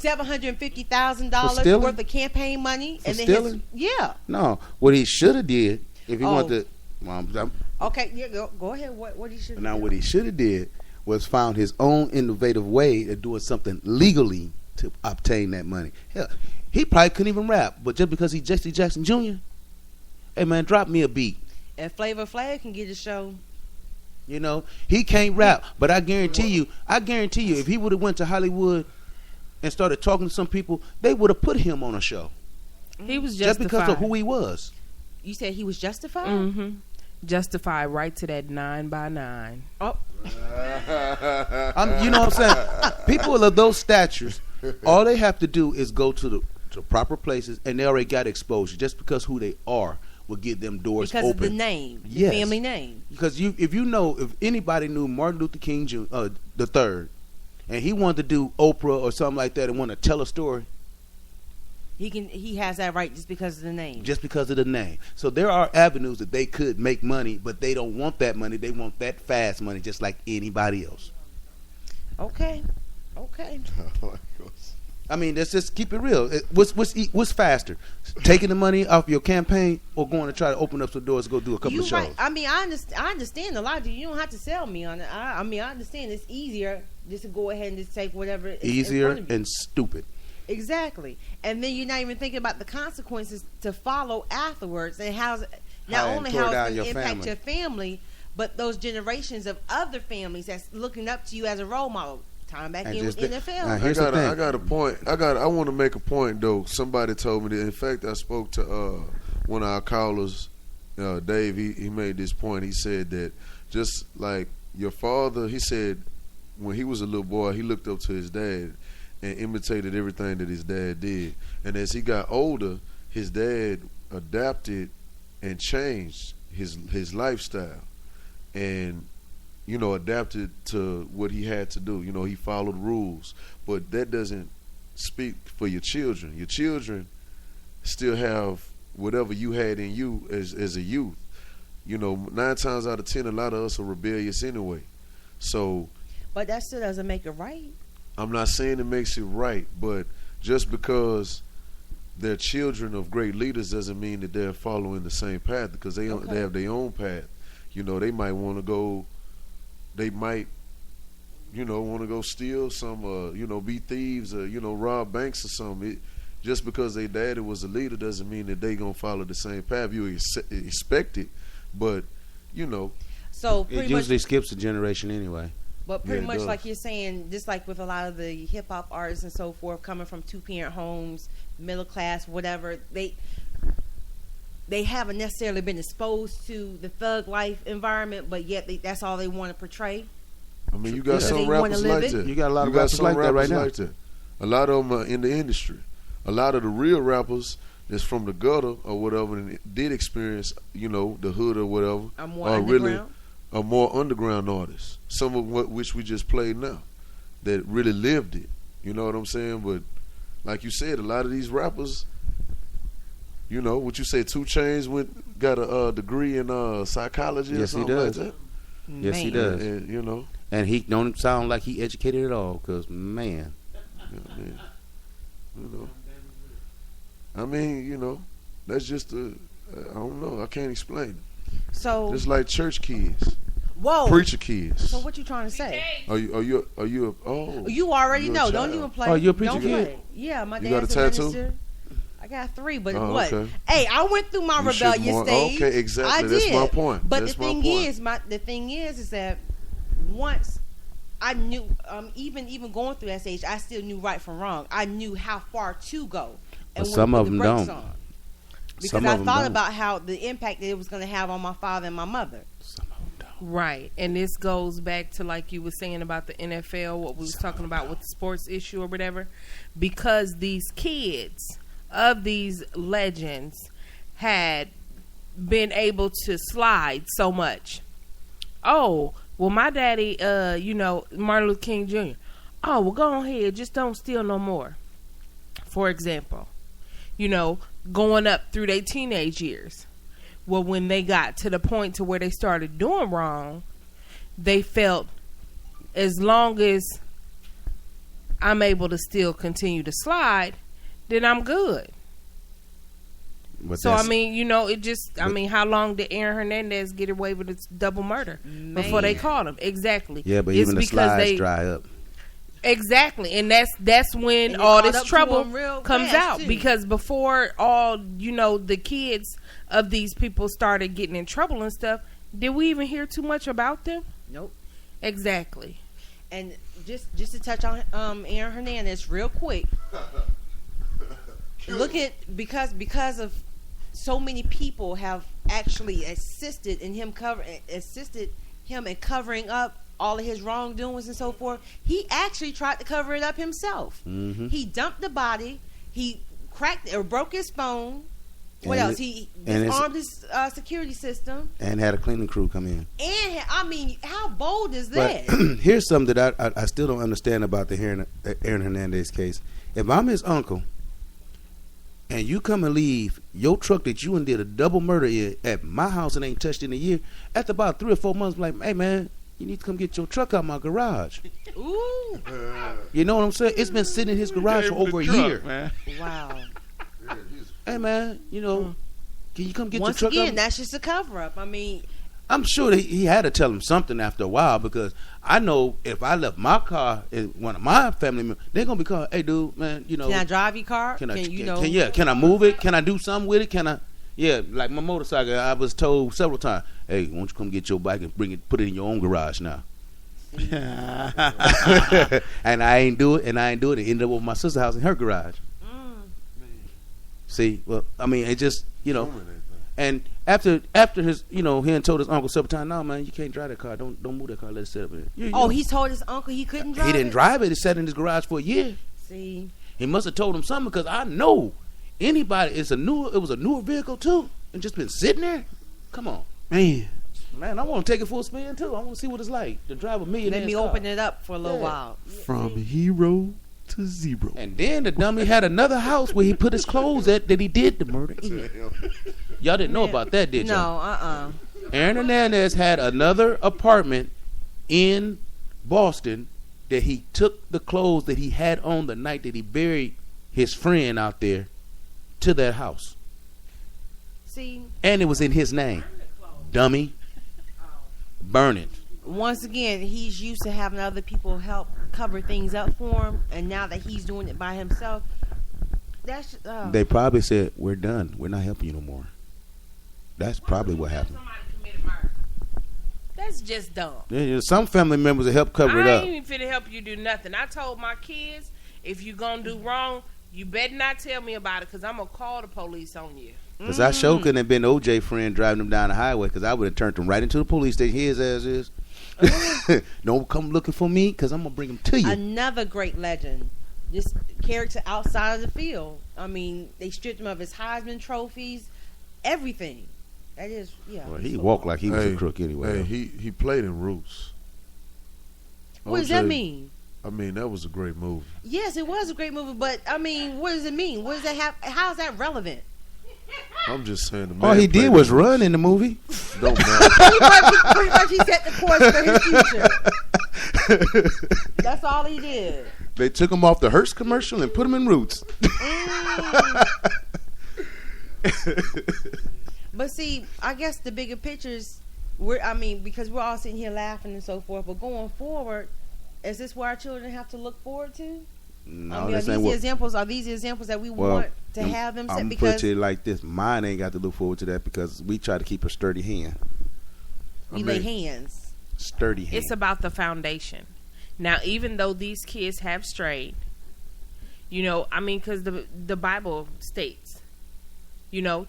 $750,000 worth of campaign money, and then yeah. No, what he should have did if he wanted to. Okay, yeah, go ahead. What he should. Now, what he should have did was found his own innovative way of doing something legally to obtain that money. Hell, he probably couldn't even rap, but just because he's Jesse Jackson Jr., hey man, drop me a beat. And Flavor Flav can get a show. You know, he can't rap, but I guarantee you, if he would have went to Hollywood and started talking to some people, they would have put him on a show. He was just because of who he was. You said he was justified? Mm-hmm. Justified right to that 9x9. Oh. You know what I'm saying? People of those statures, all they have to do is go to proper places, and they already got exposure. Just because who they are will get them doors because open. Because of the name, yes. The family name. Because if anybody knew Martin Luther King the third, and he wanted to do Oprah or something like that and want to tell a story, he has that right just because of the name. Just because of the name. So there are avenues that they could make money, but they don't want that money. They want that fast money, just like anybody else. Okay. I mean, let's just keep it real. What's faster, taking the money off your campaign or going to try to open up some doors to go do a couple of shows? Right. I mean, I understand the logic. You don't have to sell me on it. I mean, I understand it's easier just to go ahead and just take whatever is easier in front of you. And stupid. Exactly. And then you're not even thinking about the consequences to follow afterwards, and not only how it's going to impact your family, but those generations of other families that's looking up to you as a role model. Time back in with NFL. I got a point. I want to make a point though. Somebody told me that. In fact, I spoke to one of our callers, Dave. He made this point. He said that just like your father, he said when he was a little boy, he looked up to his dad and imitated everything that his dad did. And as he got older, his dad adapted and changed his lifestyle and adapted to what he had to do. He followed rules. But that doesn't speak for your children. Your children still have whatever you had in you as a youth. 9 times out of 10, a lot of us are rebellious anyway. So, but that still doesn't make it right. I'm not saying it makes it right, but just because they're children of great leaders doesn't mean that they're following the same path, because they have their own path. They might want to go. They might, want to go steal some, be thieves or, rob banks or something. Just because their daddy was a leader doesn't mean that they going to follow the same path. You expect it, but, So it usually skips a generation anyway. But pretty much like you're saying, just like with a lot of the hip-hop artists and so forth, coming from two-parent homes, middle class, whatever, they haven't necessarily been exposed to the thug life environment, but yet that's all they want to portray. I mean, you got some rappers like that. You got a lot of rappers like that right now. A lot of them are in the industry. A lot of the real rappers that's from the gutter or whatever and did experience, the hood or whatever, are more underground artists. Some of which we just played now that really lived it. You know what I'm saying? But like you said, a lot of these rappers, what you say, 2 Chainz got a degree in psychology or something like that? Yes, he does. And, and he don't sound like he educated at all, because, man. I mean, that's just I don't know. I can't explain it. So just like church kids. Whoa. Preacher kids. So what you trying to say? Are you You already know. Don't even play. Oh, you're a preacher kid? Yeah, my dad's a tattoo? minister. I got 3, but what? Okay. Hey, I went through my rebellious stage. Okay, exactly. I did. That's my point. But the thing is that once I knew, even going through that stage, I still knew right from wrong. I knew how far to go. And some of them don't. Because I thought about how the impact that it was going to have on my father and my mother. Some of them don't. Right. And this goes back to, like you were saying about the NFL, what we was talking about with the sports issue or whatever. Because these kids of these legends had been able to slide so much. Oh, well, my daddy, Martin Luther King Jr. Oh, well, go ahead. Just don't steal no more. For example, going up through their teenage years. Well, when they got to the point to where they started doing wrong, they felt as long as I'm able to still continue to slide, then I'm good. But So I mean, you know, it just. I mean, how long did Aaron Hernandez get away with this double murder before they caught him? Exactly. yeah, but It's even the because slides dry up. Exactly, and that's when And it all caught this up to trouble him real comes fast, out too. because before all the kids of these people started getting in trouble and stuff, did we even hear too much about them? Nope. Exactly. And just to touch on Aaron Hernandez real quick. Look at because of so many people have actually assisted in him covering up all of his wrongdoings and so forth. He actually tried to cover it up himself. Mm-hmm. He dumped the body. He cracked or broke his phone. What And else? He and disarmed his security system. And had a cleaning crew come in. And I mean, how bold is But that? here's something that I still don't understand about the Aaron Hernandez case. If I'm his uncle, and you come and leave your truck that you and did a double murder in at my house and ain't touched in a year, after about 3 or 4 months, I'm like, hey man, you need to come get your truck out my garage. Ooh, You know what I'm saying? It's been sitting in his garage for over a year. man. wow. Hey man, you know, can you come get Once your truck again, out? that's just a cover up. I mean, I'm sure that he had to tell him something after a while, because I know if I left my car in one of my family members, they're gonna be calling, hey dude, man, you know, can I drive your car? Can you can I move it? Can I do something with it? Can I? Yeah, like my motorcycle, I was told several times, hey, why don't you come get your bike and put it in your own garage now? And I ain't do it. It ended up with my sister's house in her garage. See, well, I mean, it just, you know, and after his, you know, he had told his uncle several times, no man, you can't drive that car. Don't move that car. Let it sit up in there. You know, he told his uncle he couldn't drive. he didn't drive it. It sat in his garage for a year. See, He must have told him something, because I know anybody. It was a newer vehicle too, and just been sitting there. Come on, man, I want to take it for a spin too. I want to see what it's like to drive a million. let me open it up for a little Yeah. while. From hero to zero. And then the dummy had another house where he put his clothes at that he did the murder in. Y'all didn't know about that, did No, y'all? Aaron Hernandez had another apartment in Boston that he took the clothes that he had on the night that he buried his friend out there to that house. See, And it was in his name. Dummy. Burn it. once again, he's used to having other people help cover things up for him, and now that he's doing it by himself, that's They probably said, we're done. We're not helping you no more. That's probably what happened. Somebody committed murder. That's just dumb. Yeah, some family members will help cover it I up. ain't even finna help you do nothing. I told my kids, if you gonna do wrong, you better not tell me about it, because I'm gonna call the police on you. Because I sure couldn't have been OJ friend driving him down the highway, because I would have turned him right into the police station. His ass is. Don't come looking for me, because I'm going to bring him to you. another great legend. This character outside of the field. I mean, they stripped him of his Heisman trophies, everything. That is, yeah. Well, he walked like he was a crook anyway. Hey, he played in Roots. What does that OJ, mean? I mean, that was a great movie. Yes, it was a great movie, but I mean, what does it mean? What does that have? How is that relevant? I'm just saying the man All he played did was in Roots. run in the movie. Don't matter. Pretty much he set the course for his future. That's all he did. They took him off the Hearst commercial and put him in Roots. But see, I guess the bigger pictures, because we're all sitting here laughing and so forth, but going forward, is this what our children have to look forward to? No, are this these ain't the what. examples? Are these the examples that we Well, want to have them set? I'm Because put it like this: mine ain't got to look forward to that, because we try to keep a sturdy hand. we lay hands. Sturdy hand. It's about the foundation. Now, even though these kids have strayed, because the Bible states,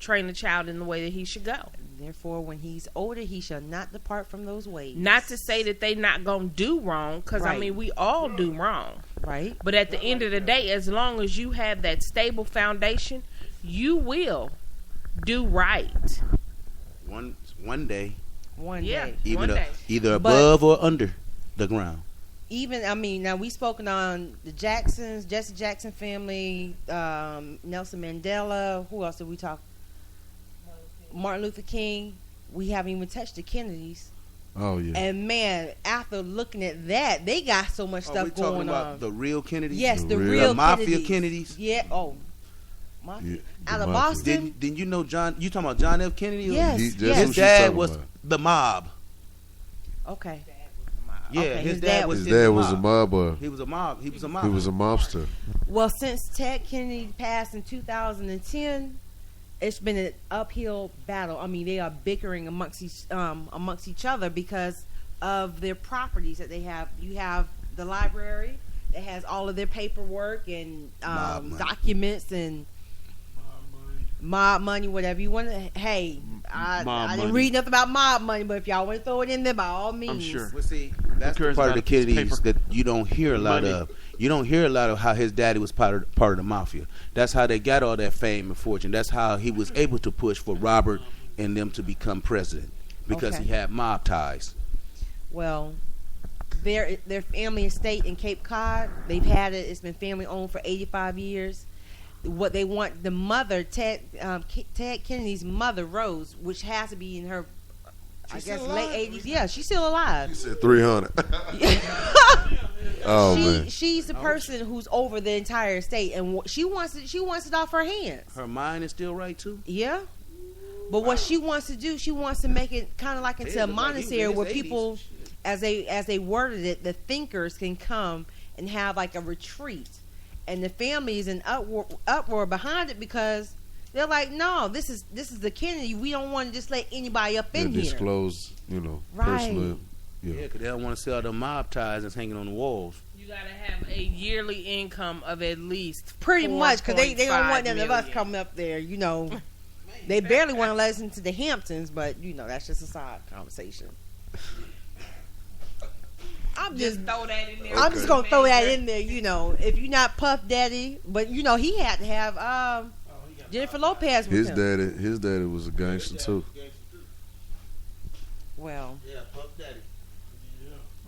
train a child in the way that he should go. Therefore, when he's older, he shall not depart from those ways. Not to say that they not going to do wrong, because, Right. we all do wrong. Right? But at the end of the day, as long as you have that stable foundation, you will do right. One day, One Yeah. day. One day. either But- above or under the ground. Even, now we spoken on the Jacksons, Jesse Jackson family, Nelson Mandela. Who else did we talk? Martin Luther King. We haven't even touched the Kennedys. Oh yeah. And man, after looking at that, they got so much stuff we talking going about on. the real Kennedys? Yes, the The real mafia Kennedys. Kennedys? Yeah. Oh, mafia. Yeah, the Out of mafia. Boston. Didn't you know John? You talking about John F. Kennedy? Yes. That's yes. who His she dad talking was about. the mob. Okay. Yeah, Okay, his his dad dad was His in dad the was a mob. mob. He was a mob. He was a mob. He was a mobster. Well, since Ted Kennedy passed in 2010, it's been an uphill battle. I mean, they are bickering amongst each other because of their properties that they have. You have the library that has all of their paperwork and Mob money. documents and mob money, whatever you want to. Hey, I Mob didn't money. read nothing about mob money, but if y'all want to throw it in there, by all means. sure. Well, see, that's the cares part of about the a piece of Kennedys paper? that you don't hear a lot Money. of. You don't hear a lot of how his daddy was part of the mafia. That's how they got all that fame and fortune. That's how he was able to push for Robert and them to become president because Okay. he had mob ties. Well, their family estate in Cape Cod, they've had it. It's been family owned for 85 years. What they want, the mother, Ted Kennedy's mother, Rose, which has to be in her, I guess, late 80s. Yeah, she's still alive. He said 300. Oh man. She's the person who's over the entire estate, and she wants it off her hands. Her mind is still right too. Yeah. But what she wants to do, she wants to make it kind of like into a look like he was monastery in his where 80s. people, as they worded it, the thinkers can come and have like a retreat. And the family is in uproar behind it because they're like, no, this is the Kennedy. We don't want to just let anybody up in They here. disclose, Right. personal. Yeah, because they don't want to sell the mob ties that's hanging on the walls. You gotta have a yearly income of at least Pretty much, because they don't want 4.5 none of us million. coming up there, you know. They barely want to let us into the Hamptons, but, you know, that's just a side conversation. I'm Just throw that in there. I'm just gonna throw that in there, you know. If you're not Puff Daddy, but you know he had to have Jennifer Lopez with him. His daddy was a gangster too. Well, Yeah, Puff Daddy.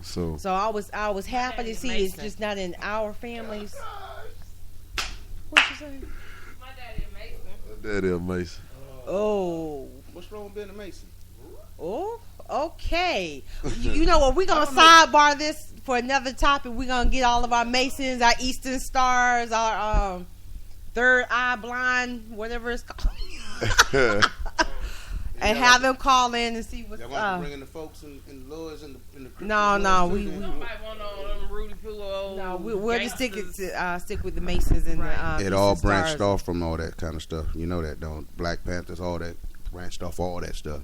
So so I was happy to see it's Mason. just not in our families. What you say? My daddy amazing. daddy a Mason. Oh, What's wrong with being a Mason? oh, okay. You know what? We're gonna sidebar this for another topic. We're gonna get all of our Masons, our Eastern Stars, our third eye blind, whatever it's called. And have them call in and see what's Y'all want to bring in the folks and the lawyers and the No, we Somebody want on them Rudy Poo. no, we'll just stick with the Masons and the It all Eastern branched Stars. off from all that kind of stuff. You know that, don't? Black Panthers, all that branched off all that stuff.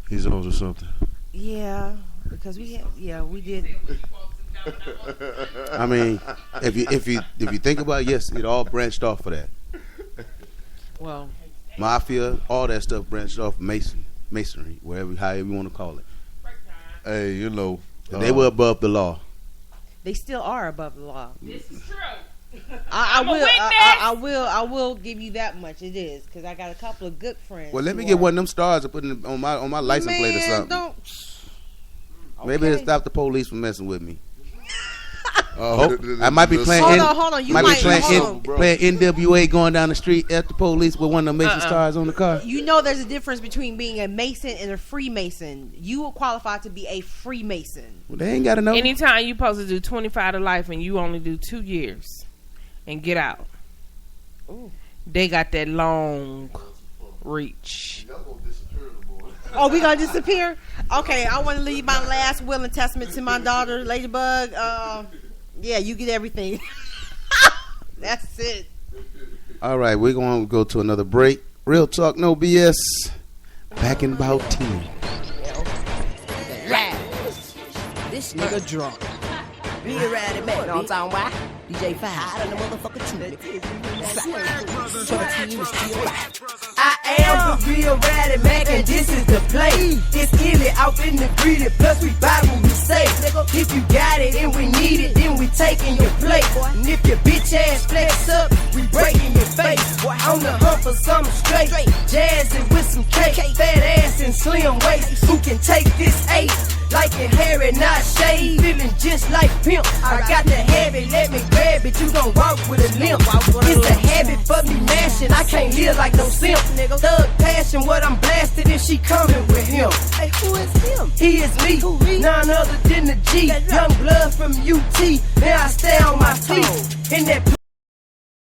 He's on to something. Yeah, because we did. I mean, if you think about it, yes, it all branched off of that. Well, Mafia, all that stuff branched off masonry, however you want to call it. Hey, you know, They were above the law. they still are above the law. This is true. I I'm a will. witness. I will give you that much. It is because I got a couple of good friends. Well, let me who get are- one of them stars and put it on my license plate or Man, something. Don't. Maybe Okay. it'll stop the police from messing with me. oh, I might be playing. Hold on. You might might be playing, hold on. playing NWA going down the street at the police with one of the Mason stars on the car. You know, there's a difference between being a Mason and a Freemason. You will qualify to be a Freemason. Well, they ain't got to know. Anytime you supposed to do 25 to life and you only do 2 years and get out. Ooh. They got that long reach. Oh, we gonna disappear? Okay, I want to leave my last will and testament to my daughter, Ladybug. Yeah, you get everything. That's it. All right, we're going to go to another break. Real talk, no BS. Back in about 10. This nigga drunk. Be a ride it back. Know what I'm talking about? DJ Five. I don't know motherfucker too. I am the real Ratty Mac and this is the play. It's illy out in the greedy, plus we buy what we say. If you got it and we need it, then we taking your plate. And if your bitch ass flex up, we breaking your face. On the hunt for something straight, jazzing with some cake. Fat ass and slim waist, who can take this 8? like it hairy, not shade. Feeling just like pimp. I got the habit, let me grab it. You gon' walk with a limp. It's a habit for me mashing. I can't live like no simp. Thug passion, what I'm blasted if she coming with him. Hey, who is him? He is me, none other than the G. Young blood from UT. Now I stay on my feet in that.